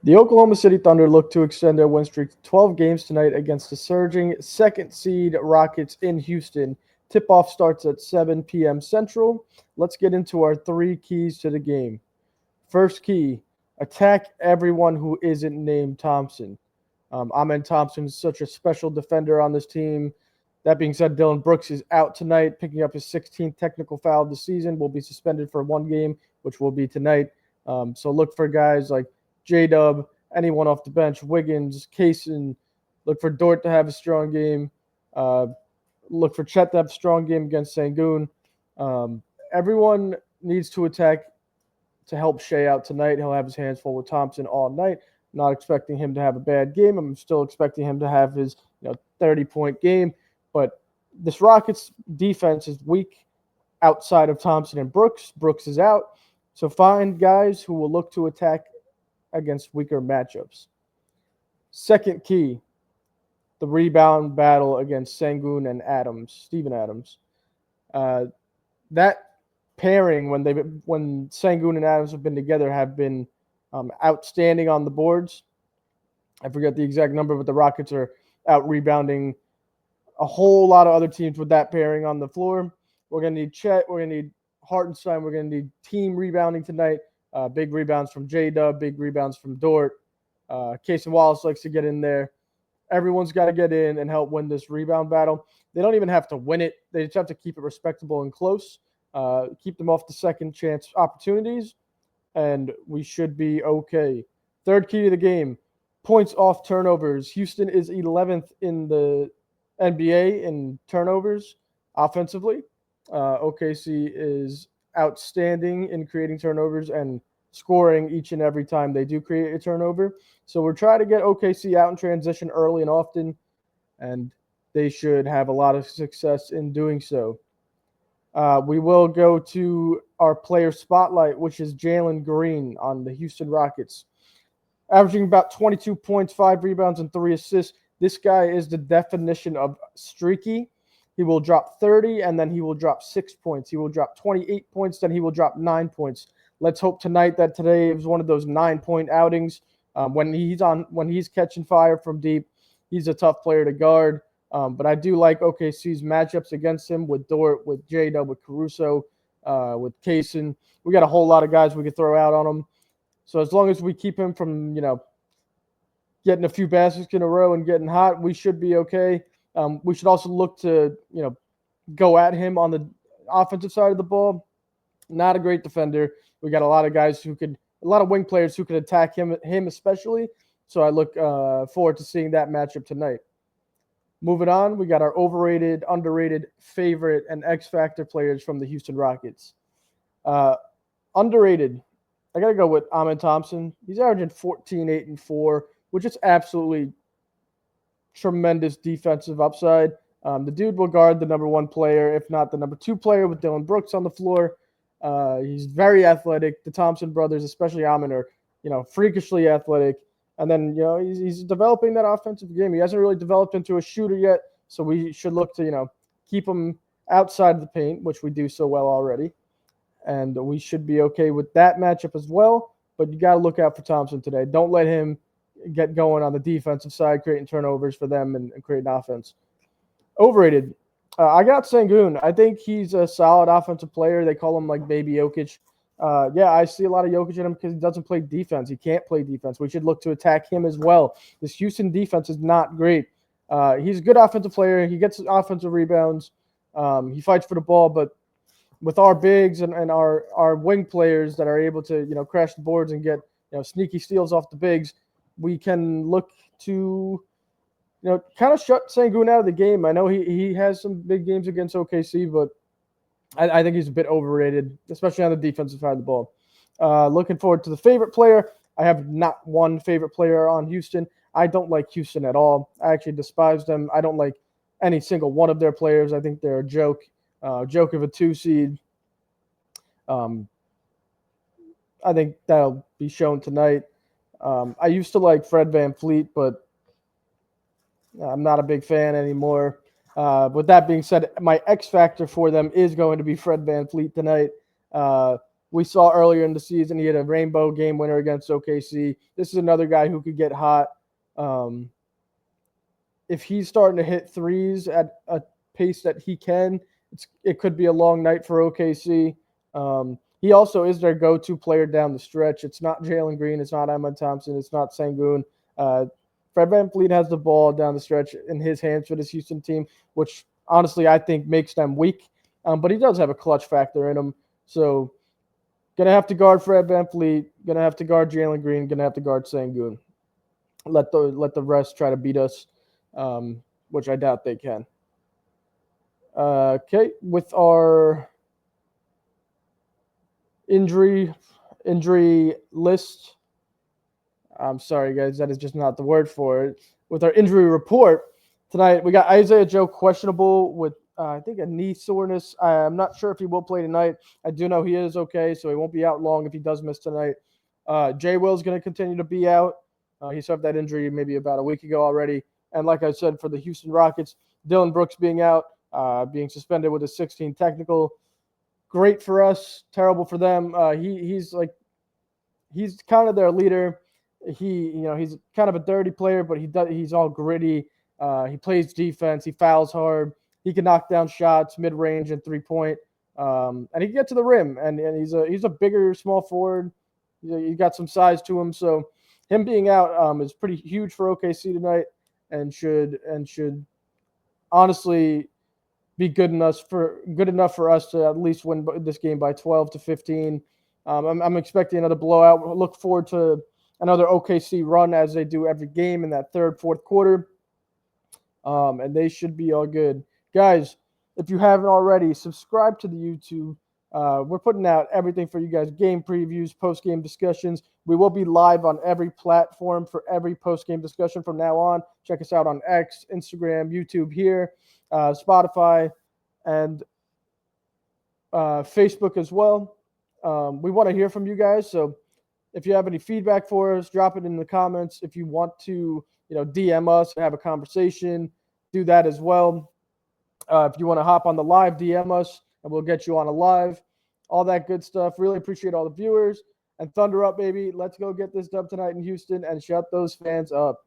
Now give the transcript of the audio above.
The Oklahoma City Thunder look to extend their win streak to 12 games tonight against the surging second seed Rockets in Houston. Tip-off starts at 7 p.m. Central. Let's get into our three keys to the game. First key, attack everyone who isn't named Thompson. Amen Thompson is such a special defender on this team. That being said, Dylan Brooks is out tonight, picking up his 16th technical foul of the season. Will be suspended for one game, which will be tonight. So look for guys like J-Dub, anyone off the bench, Wiggins, Kaysen. Look for Dort to have a strong game. Look for Chet to have a strong game against Sangoon. Everyone needs to attack to help Shea out tonight. He'll have his hands full with Thompson all night. Not expecting him to have a bad game. I'm still expecting him to have his 30-point game. But this Rockets defense is weak outside of Thompson and Brooks. Brooks is out. So find guys who will look to attack against weaker matchups. Second key, the rebound battle against Sangoon and Steven Adams. That pairing, when Sangoon and Adams have been together, have been outstanding on the boards. I forget the exact number, but the Rockets are out rebounding a whole lot of other teams with that pairing on the floor. We're going to need Chet. We're going to need Hartenstein. We're going to need team rebounding tonight. Big rebounds from J-Dub, big rebounds from Dort. Kaysen Wallace likes to get in there. Everyone's got to get in and help win this rebound battle. They don't even have to win it. They just have to keep it respectable and close. Keep them off the second chance opportunities, and we should be okay. Third key to the game, points off turnovers. Houston is 11th in the NBA in turnovers offensively. OKC is outstanding in creating turnovers and scoring each and every time they do create a turnover. So we're trying to get OKC out in transition early and often, and they should have a lot of success in doing so. We will go to our player spotlight, which is Jalen Green on the Houston Rockets. Averaging about 22 points, 5 rebounds, and 3 assists. This guy is the definition of streaky. He will drop 30, and then he will drop 6 points. He will drop 28 points, then he will drop 9 points. Let's hope tonight that today is one of those 9-point outings. When he's catching fire from deep, he's a tough player to guard. But I do like OKC's matchups against him with Dort, with J-Dub, with Caruso, with Kaysen. We got a whole lot of guys we could throw out on him. So as long as we keep him from, getting a few baskets in a row and getting hot, we should be okay. We should also look to, go at him on the offensive side of the ball. Not a great defender. We got a lot of guys a lot of wing players who could attack him especially. So I look forward to seeing that matchup tonight. Moving on, we got our overrated, underrated, favorite, and X Factor players from the Houston Rockets. Underrated, I got to go with Amen Thompson. He's averaging 14, 8, and 4, which is absolutely tremendous defensive upside. The dude will guard the number 1 player, if not the number 2 player, with Dylan Brooks on the floor. He's very athletic. The Thompson brothers, especially Amen, are freakishly athletic. And then he's developing that offensive game. He hasn't really developed into a shooter yet, so we should look to keep him outside of the paint, which we do so well already. And we should be okay with that matchup as well. But you got to look out for Thompson today. Don't let him get going on the defensive side, creating turnovers for them and creating offense. Overrated. I got Sangoon. I think he's a solid offensive player. They call him like Baby Jokic. I see a lot of Jokic in him because he doesn't play defense. He can't play defense. We should look to attack him as well. This Houston defense is not great. He's a good offensive player. He gets offensive rebounds. He fights for the ball, but with our bigs and our wing players that are able to crash the boards and get sneaky steals off the bigs, we can look to kind of shut Sangoon out of the game. I know he has some big games against OKC, but I think he's a bit overrated, especially on the defensive side of the ball. Looking forward to the favorite player. I have not one favorite player on Houston. I don't like Houston at all. I actually despise them. I don't like any single one of their players. I think they're a joke of a 2 seed. I think that'll be shown tonight. I used to like Fred VanVleet, but I'm not a big fan anymore. With that being said, my X factor for them is going to be Fred VanVleet tonight. we saw earlier in the season. He had a rainbow game winner against OKC. This is another guy who could get hot. If he's starting to hit threes at a pace that he can, it could be a long night for OKC. He also is their go-to player down the stretch. It's not Jalen Green. It's not Ahmad Thompson. It's not Sengun. Fred VanVleet has the ball down the stretch in his hands for this Houston team, which honestly I think makes them weak. But he does have a clutch factor in him. So going to have to guard Fred VanVleet. Going to have to guard Jalen Green. Going to have to guard Sengun. Let the rest try to beat us, which I doubt they can. Okay, with our injury list. I'm sorry, guys, that is just not the word for it. With our injury report tonight, we got Isaiah Joe questionable with, I think, a knee soreness. I'm not sure if he will play tonight. I do know he is okay, so he won't be out long if he does miss tonight. Jay Will's going to continue to be out. He suffered that injury maybe about a week ago already. And like I said, for the Houston Rockets, Dylan Brooks being out, being suspended with a 16 technical. Great for us, terrible for them. He's kind of their leader. He's kind of a dirty player, but he's all gritty. He plays defense. He fouls hard. He can knock down shots mid-range and 3-point, and he can get to the rim. And he's a bigger small forward. He got some size to him. So him being out is pretty huge for OKC tonight, and should honestly be good enough for us to at least win this game by 12-15. I'm expecting another blowout. Look forward to another OKC run as they do every game in that third, fourth quarter. And they should be all good. Guys, if you haven't already, subscribe to the YouTube. We're putting out everything for you guys, game previews, post-game discussions. We will be live on every platform for every post-game discussion from now on. Check us out on X, Instagram, YouTube here, Spotify, and Facebook as well. We want to hear from you guys, so if you have any feedback for us, drop it in the comments. If you want to, DM us and have a conversation, do that as well. If you want to hop on the live, DM us, and we'll get you on a live. All that good stuff. Really appreciate all the viewers. And thunder up, baby. Let's go get this dub tonight in Houston and shut those fans up.